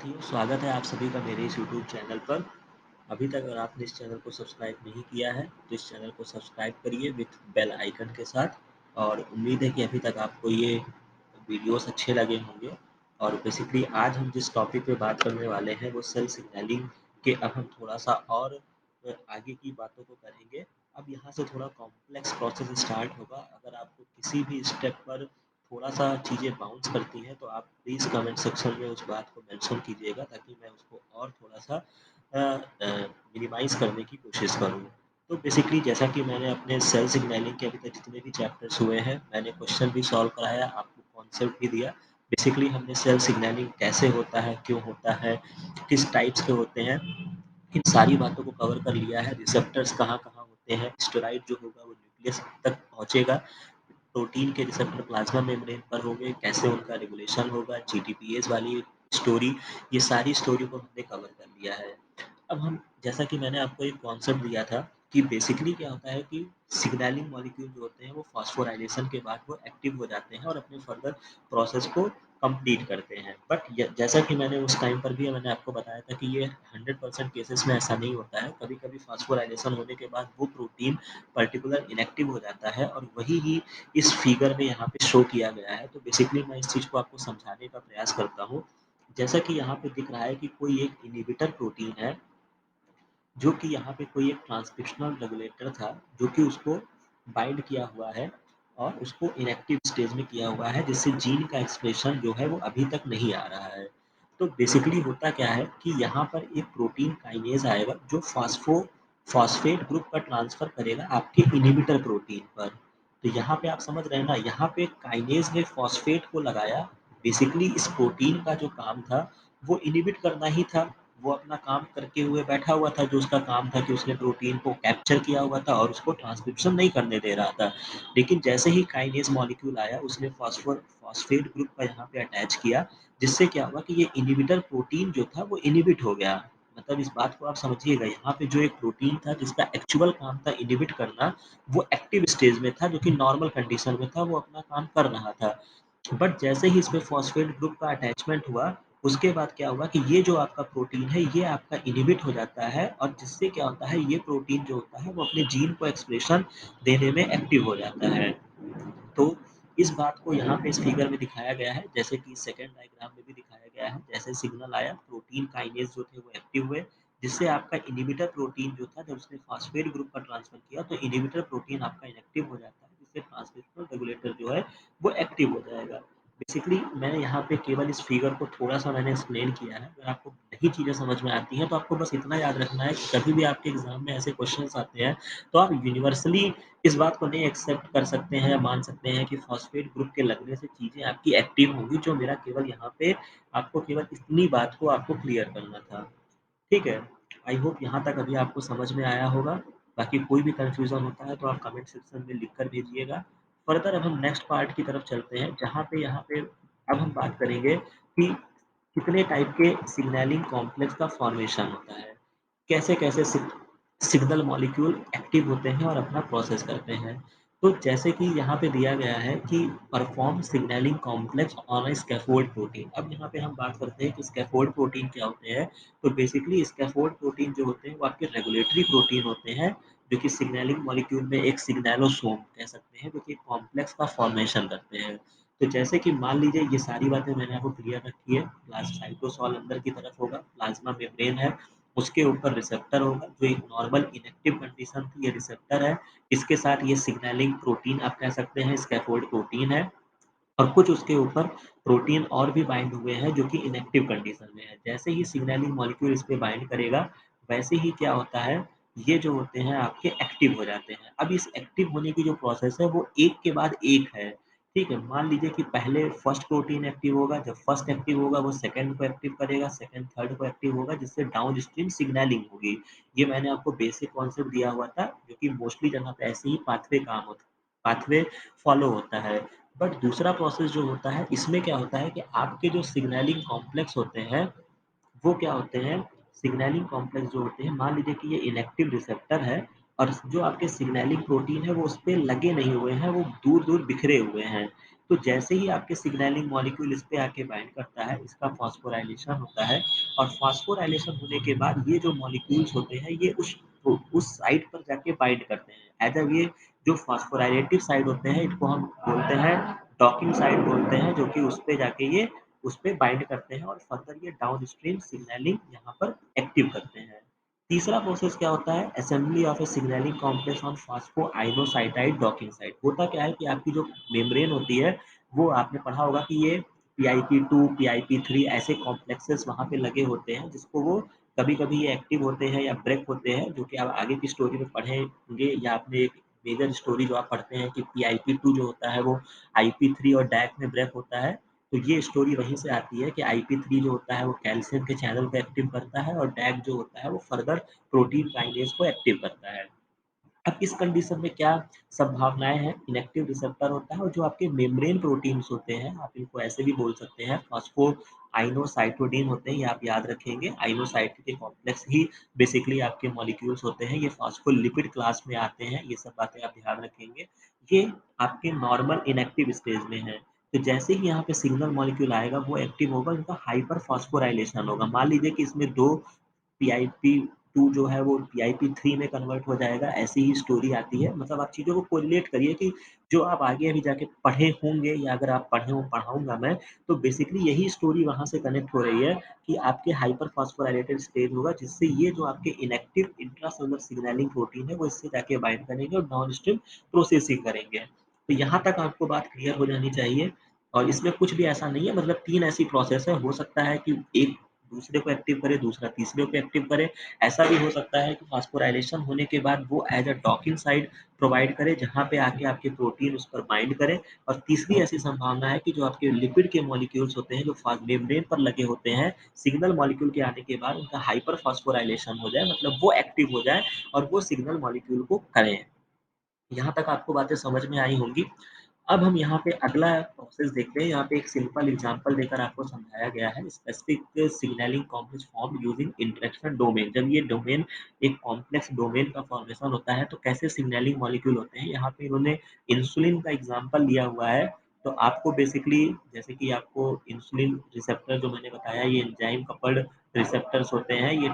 साथियों, स्वागत है आप सभी का मेरे इस यूट्यूब चैनल पर। अभी तक अगर आपने इस चैनल को सब्सक्राइब नहीं किया है, तो इस चैनल को सब्सक्राइब करिए विथ बेल आइकन के साथ। और उम्मीद है कि अभी तक आपको ये वीडियोस अच्छे लगे होंगे। और बेसिकली आज हम जिस टॉपिक पे बात करने वाले हैं वो सेल सिग्नलिंग के अब हम थोड़ा-सा और आगे की बातों को करेंगे। अब यहाँ से थोड़ा कॉम्प्लेक्स प्रोसेस स्टार्ट होगा। अगर आपको किसी भी स्टेप पर थोड़ा-सा चीज़ें बाउंस करती हैं, तो आप प्लीज़ कमेंट सेक्शन में उस बात को मेंशन कीजिएगा ताकि मैं उसको और थोड़ा-सा मिनिमाइज़ करने की कोशिश करूँ। तो बेसिकली जैसा कि मैंने अपने सेल सिग्नलिंग के अभी तक जितने भी चैप्टर्स हुए हैं, मैंने क्वेश्चन भी सॉल्व कराया, आपको कॉन्सेप्ट भी दिया। बेसिकली हमने सेल सिग्नलिंग कैसे होता है, क्यों होता है, किस टाइप्स के होते हैं, इन सारी बातों को कवर कर लिया है। रिसेप्टर्स कहाँ-कहाँ होते हैं, स्टेरॉइड जो होगा वो न्यूक्लियस तक पहुँचेगा, प्रोटीन के रिसेप्टर प्लाज्मा मेम्ब्रेन पर होंगे, कैसे उनका रेगुलेशन होगा, जीटीपीएस वाली स्टोरी, ये सारी स्टोरी को हमने कवर कर लिया है। अब हम जैसा कि मैंने आपको एक कॉन्सेप्ट दिया था कि बेसिकली क्या होता है कि सिग्नलिंग मॉलिक्यूल जो होते हैं वो फॉस्फोराइलेशन के बाद वो एक्टिव हो जाते हैं और अपने फर्दर प्रोसेस को कंप्लीट करते हैं। बट जैसा कि मैंने उस टाइम पर भी मैंने आपको बताया था कि ये 100% केसेस में ऐसा नहीं होता है। कभी-कभी फॉस्फोराइलेशन होने के बाद वो प्रोटीन पर्टिकुलर इनएक्टिव हो जाता है और वही ही इस फिगर में यहाँ पे शो किया गया है। तो बेसिकली मैं इस चीज़ को आपको समझाने का प्रयास करता हूँ। जैसा कि यहाँ पे दिख रहा है कि कोई एक इन्हिबिटर प्रोटीन है, जो कि यहाँ पे कोई एक ट्रांसक्रिप्शनल रेगुलेटर था, जो कि उसको बाइंड किया हुआ है और उसको इनएक्टिव स्टेज में किया हुआ है, जिससे जीन का एक्सप्रेशन जो है वो अभी तक नहीं आ रहा है। तो बेसिकली होता क्या है कि यहाँ पर एक प्रोटीन काइनेज आएगा जो फॉस्फेट ग्रुप का ट्रांसफर करेगा आपके इनहिबिटर प्रोटीन पर। तो यहाँ पे आप समझ रहे हैं ना, यहाँ पे काइनेज ने फॉस्फेट को लगाया। बेसिकली इस प्रोटीन का जो काम था वो इनहिबिट करना ही था। वो अपना काम करके हुए बैठा हुआ था, जो उसका काम था कि उसने प्रोटीन को कैप्चर किया हुआ था और उसको ट्रांसक्रिप्शन नहीं करने दे रहा था। लेकिन जैसे ही काइनेज मॉलिक्यूल आया, उसने फॉस्फेट ग्रुप का यहाँ पे अटैच किया, जिससे क्या हुआ कि ये इनहिबिटर प्रोटीन जो था वो इनहिबिट हो गया। मतलब इस बात को आप समझिएगा, यहाँ पे जो एक प्रोटीन था जिसका एक्चुअल काम था इनहिबिट करना, वो एक्टिव स्टेज में था, जो कि नॉर्मल कंडीशन में था, वो अपना काम कर रहा था। बट जैसे ही इसमें फॉस्फेट ग्रुप का अटैचमेंट हुआ, उसके बाद क्या हुआ कि ये जो आपका प्रोटीन है ये आपका इनहिबिट हो जाता है और जिससे क्या होता है, ये प्रोटीन जो होता है वो अपने जीन को एक्सप्रेशन देने में एक्टिव हो जाता है। तो इस बात को यहाँ पे इस फिगर में दिखाया गया है, जैसे कि सेकंड डायग्राम में भी दिखाया गया है। जैसे सिग्नल आया, प्रोटीन काइनेज जो थे वो एक्टिव हुए, जिससे आपका इनहिबिटर प्रोटीन जो था, जब उसने फॉस्फेट ग्रुप का ट्रांसफर किया तो इनहिबिटर प्रोटीन आपका इनएक्टिव हो जाता है, जिससे ट्रांसक्रिप्शनल रेगुलेटर जो है वो एक्टिव हो जाएगा। बेसिकली मैंने यहाँ पे केवल इस फिगर को थोड़ा-सा मैंने एक्सप्लेन किया है। अगर आपको नहीं चीज़ें समझ में आती हैं, तो आपको बस इतना याद रखना है कि कभी भी आपके एग्ज़ाम में ऐसे क्वेश्चन्स आते हैं, तो आप यूनिवर्सली इस बात को नहीं एक्सेप्ट कर सकते हैं या मान सकते हैं कि फॉस्फेट ग्रुप के लगने से चीज़ें आपकी एक्टिव होंगी। जो मेरा केवल यहाँ पे आपको केवल इतनी बात को आपको क्लियर करना था। ठीक है? आई होप यहाँ तक अभी आपको समझ में आया होगा। बाकी कोई भी कन्फ्यूज़न होता है तो आप कमेंट सेक्शन में लिख कर भेजिएगा। फर्दर अब हम नेक्स्ट पार्ट की तरफ चलते हैं, जहाँ पे यहाँ पे अब हम बात करेंगे कि कितने टाइप के सिग्नलिंग कॉम्प्लेक्स का फॉर्मेशन होता है। कैसे-कैसे सिग्नल मॉलिक्यूल एक्टिव होते हैं और अपना प्रोसेस करते हैं। तो जैसे कि यहाँ पे दिया गया है कि perform signalling complex on a scaffold protein. अब यहाँ पे हम बात करते हैं कि स्कैफोल्ड प्रोटीन क्या होते हैं। तो बेसिकली स्कैफोल्ड प्रोटीन जो होते हैं वो आपके रेगुलेटरी प्रोटीन होते हैं, जो कि सिग्नलिंग मॉलिक्यूल में एक सिग्नैलोसोम कह सकते हैं, जो कि कॉम्प्लेक्स का फॉर्मेशन करते हैं। तो जैसे कि मान लीजिए ये सारी बातें मैंने आपको क्लियर रखी है। साइटोसॉल अंदर की तरफ होगा, प्लाज्मा मेम्ब्रेन है, उसके ऊपर रिसेप्टर होगा, जो एक नॉर्मल इनएक्टिव कंडीशन थी, ये रिसेप्टर है। इसके साथ ये सिग्नलिंग प्रोटीन आप कह सकते हैं, स्कैफोल्ड प्रोटीन है। और कुछ उसके ऊपर प्रोटीन और भी बाइंड हुए हैं जो कि इनएक्टिव कंडीशन में है। जैसे ही सिग्नलिंग मॉलिक्यूल इस पे बाइंड करेगा, वैसे ही क्या होता है, ये जो होते हैं आपके एक्टिव हो जाते हैं। अब इस एक्टिव होने की जो प्रोसेस है वो एक के बाद एक है। ठीक है? मान लीजिए कि पहले फर्स्ट प्रोटीन एक्टिव होगा, जब फर्स्ट एक्टिव होगा वो सेकंड को एक्टिव करेगा, सेकंड थर्ड को एक्टिव होगा, जिससे डाउनस्ट्रीम सिग्नलिंग होगी। ये मैंने आपको बेसिक कॉन्सेप्ट दिया हुआ था, जो कि मोस्टली जगह पे ऐसे ही पाथवे फॉलो होता है। बट दूसरा प्रोसेस जो होता है, इसमें क्या होता है कि आपके जो सिग्नलिंग कॉम्प्लेक्स होते हैं, वो क्या होते हैं, सिग्नलिंग कॉम्प्लेक्स जो होते हैं, मान लीजिए कि ये इनएक्टिव रिसेप्टर है और जो आपके सिग्नलिंग प्रोटीन है वो उस पे लगे नहीं हुए हैं, वो दूर-दूर बिखरे हुए हैं। तो जैसे ही आपके सिग्नलिंग मॉलिक्यूल इस पे आके बाइंड करता है, इसका फॉस्फोराइलेशन होता है और फॉस्फोराइलेशन होने के बाद ये जो मॉलिक्यूल्स होते हैं, ये उस साइट पर जाके बाइंड करते हैं। ऐज़ ये जो फॉस्फोराइलेटिव साइट होते हैं, इनको हम बोलते हैं डॉकिंग साइट बोलते हैं, जो कि उस पे जाके ये उस पे बाइंड करते हैं और फर्दर ये डाउनस्ट्रीम सिग्नलिंग यहाँ पर एक्टिव करते हैं। तीसरा प्रोसेस क्या होता है? Assembly of a signalling complex on phosphoinositide docking site. होता क्या है कि आपकी जो मेम्ब्रेन होती है, वो आपने पढ़ा होगा कि ये PIP2, PIP3 ऐसे कॉम्प्लेक्सेस वहाँ पे लगे होते हैं, जिसको वो कभी-कभी ये एक्टिव होते हैं या ब्रेक होते हैं, जो कि आप आगे की स्टोरी में पढ़े होंगे या आपने एक मेजर स्टोरी जो आप पढ़ते हैं कि PIP2 जो होता है वो IP3 और DAC में ब्रेक होता है। तो ये स्टोरी वहीं से आती है कि IP3 जो होता है वो कैल्शियम के चैनल को एक्टिव करता है और DAC जो होता है वो फर्दर प्रोटीन काइनेज को एक्टिव करता है। अब इस कंडीशन में क्या संभावनाएँ हैं? इनेक्टिव रिसेप्टर होता है और जो आपके मेम्ब्रेन प्रोटीन्स होते हैं, आप इनको ऐसे भी बोल सकते हैं, फॉस्फोआइनोसाइटोडिन होते हैं, ये आप याद रखेंगे। आइनोसाइट के कॉम्प्लेक्स ही बेसिकली आपके मॉलिक्यूल्स होते हैं, ये फॉस्फोलिपिड क्लास में आते हैं, ये सब बातें आप ध्यान रखेंगे। ये आपके नॉर्मल इनेक्टिव स्टेज में हैं। तो जैसे ही यहाँ पे सिग्नल मॉलिक्यूल आएगा, वो एक्टिव होगा, इनका हाइपर फॉस्फोराइलेशन होगा। मान लीजिए कि इसमें 2 PIP2 जो है वो PIP3 में कन्वर्ट हो जाएगा, ऐसी ही स्टोरी आती है। मतलब आप चीज़ों को कोरिलेट करिए कि जो आप आगे अभी जाके पढ़े होंगे या अगर आप पढ़े हों, पढ़ाऊँगा मैं, तो बेसिकली यही स्टोरी वहाँ से कनेक्ट हो रही है कि आपके हाइपर फॉस्फोराइलेटेड स्टेज होगा, जिससे ये जो आपके इनेक्टिव इंट्रासेलुलर सिग्नलिंग प्रोटीन है, वो इससे जाके बाइंड करेंगे और डाउनस्ट्रीम प्रोसेसिंग करेंगे। तो यहाँ तक आपको बात क्लियर हो जानी चाहिए और इसमें कुछ भी ऐसा नहीं है, मतलब 3 ऐसी प्रोसेस है। हो सकता है कि एक दूसरे को एक्टिव करे, दूसरा तीसरे को एक्टिव करे। ऐसा भी हो सकता है कि फॉस्फोराइलेशन होने के बाद वो as a docking site provide करे, जहाँ पे आके आपके प्रोटीन उस पर बाइंड करे। और तीसरी ऐसी संभावना है कि जो आपके लिपिड के मॉलिक्यूल्स होते हैं, जो मेम्ब्रेन पर लगे होते हैं, सिग्नल मॉलिक्यूल के आने के बाद उनका हाइपर फॉस्फोराइलेशन हो जाए, मतलब वो एक्टिव हो जाए और वो सिग्नल मॉलिक्यूल को करें। यहाँ तक आपको बातें समझ में आई होंगी। अब हम यहाँ पे अगला प्रोसेस देखते हैं। यहाँ पे एक सिंपल एग्ज़ाम्पल देकर आपको समझाया गया है। Specific signalling complex form using interaction domain. जब ये डोमेन एक कॉम्प्लेक्स डोमेन का फॉर्मेशन होता है, तो कैसे सिग्नलिंग मॉलिक्यूल होते हैं। यहाँ पे इन्होंने इंसुलिन का एग्ज़ाम्पल लिया हुआ है। तो आपको बेसिकली जैसे कि आपको इंसुलिन रिसेप्टर जो मैंने बताया, ये एंजाइम कपल्ड रिसेप्टर्स होते हैं। ये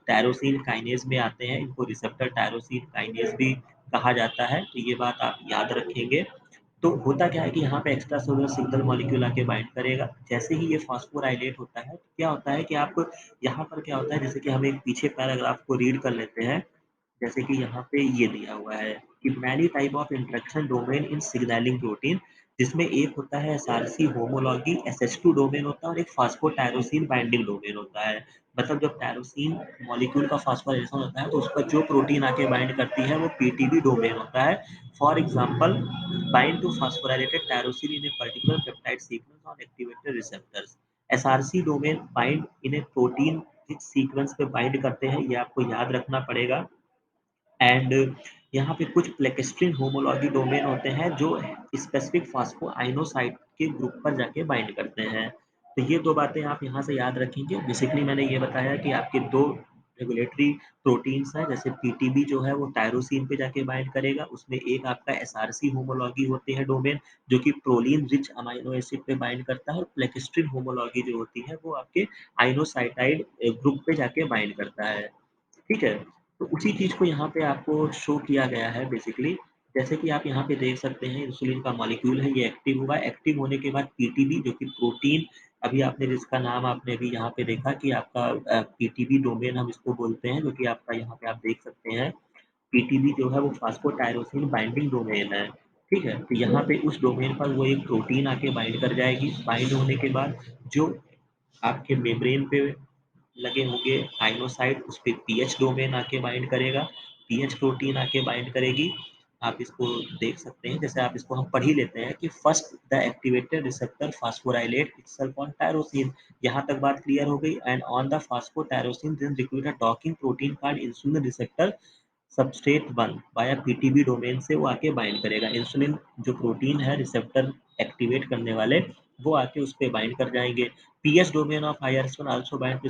टायरोसिन काइनेज में आते हैं। इनको रिसेप्टर टायरोसिन काइनेज भी कहा जाता है, तो ये बात आप याद रखेंगे। तो होता क्या है कि यहाँ पे एक्स्ट्रा सेलुलर सिग्नल मॉलिक्यूल आके बाइंड करेगा। जैसे ही ये फॉस्फोराइलेट होता है, तो क्या होता है कि आप यहाँ पर क्या होता है, जैसे कि हम एक पीछे पैराग्राफ को रीड कर लेते हैं। जैसे कि यहाँ पे ये दिया हुआ है कि many type of interaction domain in signalling protein, जिसमें एक होता है एसआरसी होमोलॉगी SH2 डोमेन होता है और एक फॉस्फोटायरोसिन बाइंडिंग डोमेन होता है। मतलब जब टायरोसिन मॉलिक्यूल का फॉस्फोराइलेशन होता है, तो उस पर जो प्रोटीन आके बाइंड करती है वो PTB डोमेन होता है। For example, bind to phosphorylated tyrosine in a particular peptide sequence on activated receptors. SRC domain bind in a protein जिस सीक्वेंस पे बाइंड करते हैं, ये आपको याद रखना पड़ेगा। एंड यहाँ पे कुछ प्लेकेस्ट्रीन होमोलॉजी डोमेन होते हैं जो स्पेसिफिक फॉस्फोआइनोसाइट के ग्रुप पर जाके बाइंड करते हैं। तो ये 2 बातें आप यहाँ से याद रखेंगे। बेसिकली मैंने ये बताया कि आपके 2 रेगुलेटरी प्रोटीन्स हैं, जैसे पीटीबी जो है वो टायरोसिन पे जाके बाइंड करेगा, उसमें एक आपका एसआरसी होमोलॉजी होती है डोमेन, जो कि प्रोलीन रिच अमाइनो एसिड पे बाइंड करता है और प्लेकेस्ट्रीन होमोलॉजी जो होती है वो आपके आइनोसाइटाइड ग्रुप पे जाके बाइंड करता है। ठीक है? तो उसी चीज़ को यहाँ पे आपको शो किया गया है बेसिकली। जैसे कि आप यहाँ पे देख सकते हैं, इंसुलिन का मॉलिक्यूल है, ये एक्टिव हुआ। एक्टिव होने के बाद पीटीबी जो कि प्रोटीन, अभी आपने जिसका नाम आपने अभी यहाँ पे देखा कि आपका पीटीबी डोमेन हम इसको बोलते हैं, जो कि आपका यहाँ पे आप देख सकते हैं। पीटीबी जो है वो फॉस्फोटायरोसिन बाइंडिंग डोमेन है। ठीक है? तो यहाँ पे उस डोमेन पर वो एक प्रोटीन आके बाइंड कर जाएगी। बाइंड होने के बाद जो आपके मेम्ब्रेन पे लगे होंगे आइनोसाइड, उस पे पीएच डोमेन आके बाइंड करेगा, पीएच प्रोटीन आके बाइंड करेगी। आप इसको देख सकते हैं, जैसे आप इसको हम पढ़ ही लेते हैं कि first the activated receptor phosphorylate itself on tyrosine. यहाँ तक बात क्लियर हो गई। And on the phosphotyrosine then recruit a docking protein called insulin receptor substrate 1 via PTB domain से वो आके बाइंड करेगा। इंसुलिन जो प्रोटीन है रिसेप्टर एक्टिवेट करने वाले, वो आके उस पे बाइंड कर जाएँगे। PH domain of IRS1 also bind to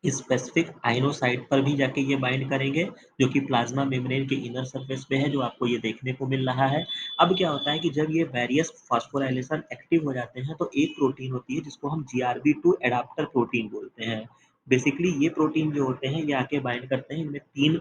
specific inositide पर भी जाके ये बाइंड करेंगे, जो कि प्लाज्मा मेम्ब्रेन के इनर सरफेस पे है, जो आपको ये देखने को मिल रहा है। अब क्या होता है कि जब ये वेरियस फॉस्फोराइलेशन एक्टिव हो जाते हैं, तो एक प्रोटीन होती है जिसको हम GRB2 एडाप्टर प्रोटीन बोलते हैं। बेसिकली ये प्रोटीन जो होते हैं, ये आके बाइंड करते हैं, इनमें 3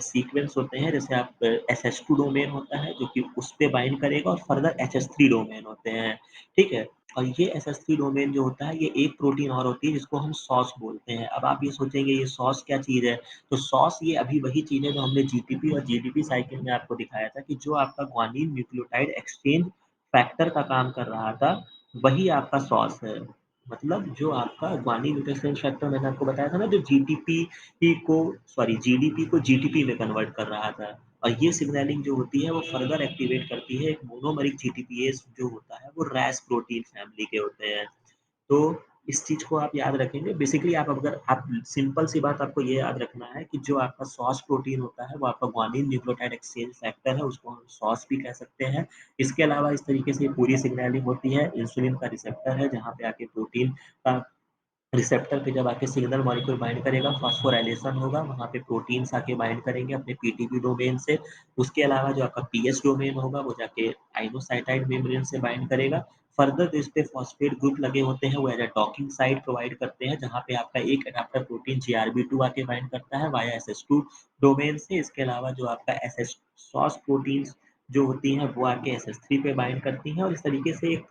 सीक्वेंस होते हैं, जैसे आप SH2 डोमेन होता है, जो कि उस पे बाइंड करेगा और फर्दर HH3 डोमेन होते हैं, ठीक है? और ये SH3 डोमेन जो होता है, ये एक प्रोटीन और होती है जिसको हम सॉस बोलते हैं। अब आप ये सोचेंगे ये सॉस क्या चीज़ है? तो सॉस ये अभी वही चीज़ है जो हमने GTP और GDP साइकिल में आपको दिखाया था कि जो आपका ग्वानिन न्यूक्लियोटाइड एक्सचेंज फैक्टर का काम कर रहा था, वही आपका सॉस है। मतलब जो आपका ग्वानिन न्यूक्लियोटाइड फैक्टर मैंने आपको बताया था ना, जो GDP को GTP में कन्वर्ट कर रहा था। और ये सिग्नलिंग जो होती है वो फर्दर एक्टिवेट करती है एक मोनोमेरिक जीटीपीएस जो होता है, वो रैस प्रोटीन फैमिली के होते हैं। तो इस चीज़ को आप याद रखेंगे। बेसिकली आप अगर आप सिंपल सी बात आपको ये याद रखना है कि जो आपका सॉस प्रोटीन होता है, वो आपका ग्वानिन न्यूक्लियोटाइड एक्सचेंज फैक्टर है, उसको हम सॉस भी कह सकते हैं। इसके अलावा इस तरीके से पूरी सिग्नलिंग होती है। इंसुलिन का रिसेप्टर है, जहाँ पे आके प्रोटीन का रिसेप्टर पे जब आके सिग्नल मॉलिक्यूल बाइंड करेगा, फॉस्फोराइलेशन होगा, वहाँ पे प्रोटीन्स आके बाइंड करेंगे अपने पीटीपी डोमेन से। उसके अलावा जो आपका पीएच डोमेन होगा, वो जाके आइनोसाइटाइड मेम्ब्रेन से बाइंड करेगा। फर्दर जो इस पे फॉस्फेट ग्रुप लगे होते हैं, वो as a docking site provide करते हैं, जहाँ पे आपका एक एडाप्टर प्रोटीन GRB2 आके बाइंड करता है वाया SH2 डोमेन से। इसके अलावा जो आपका SH सॉस प्रोटीन्स जो होती हैं, वो आके SH3 पे बाइंड करती हैं, और इस तरीके से एक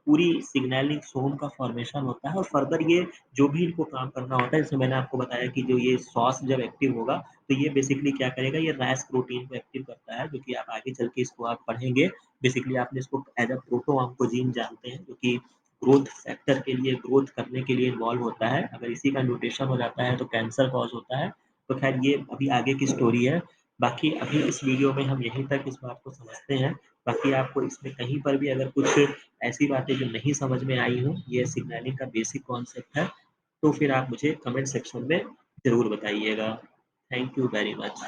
पूरी सिग्नलिंग सोम का फॉर्मेशन होता है। और फर्दर ये जो भी इनको काम करना होता है, जैसे मैंने आपको बताया कि जो ये सॉस जब एक्टिव होगा, तो ये बेसिकली क्या करेगा, ये रैस प्रोटीन को एक्टिव करता है, जो कि आप आगे चल के इसको आप पढ़ेंगे। बेसिकली आपने इसको एज अ प्रोटो ऑन्कोजीन जानते हैं, जो कि ग्रोथ फैक्टर के लिए, ग्रोथ करने के लिए इन्वॉल्व होता है। अगर इसी का म्यूटेशन हो जाता है तो कैंसर कॉज होता है। तो खैर ये अभी आगे की स्टोरी है। बाकी अभी इस वीडियो में हम यहीं तक इस बात को समझते हैं। बाकी आपको इसमें कहीं पर भी अगर कुछ ऐसी बातें जो नहीं समझ में आई हों, ये सिग्नलिंग का बेसिक कॉन्सेप्ट है, तो फिर आप मुझे कमेंट सेक्शन में ज़रूर बताइएगा। Thank you very much.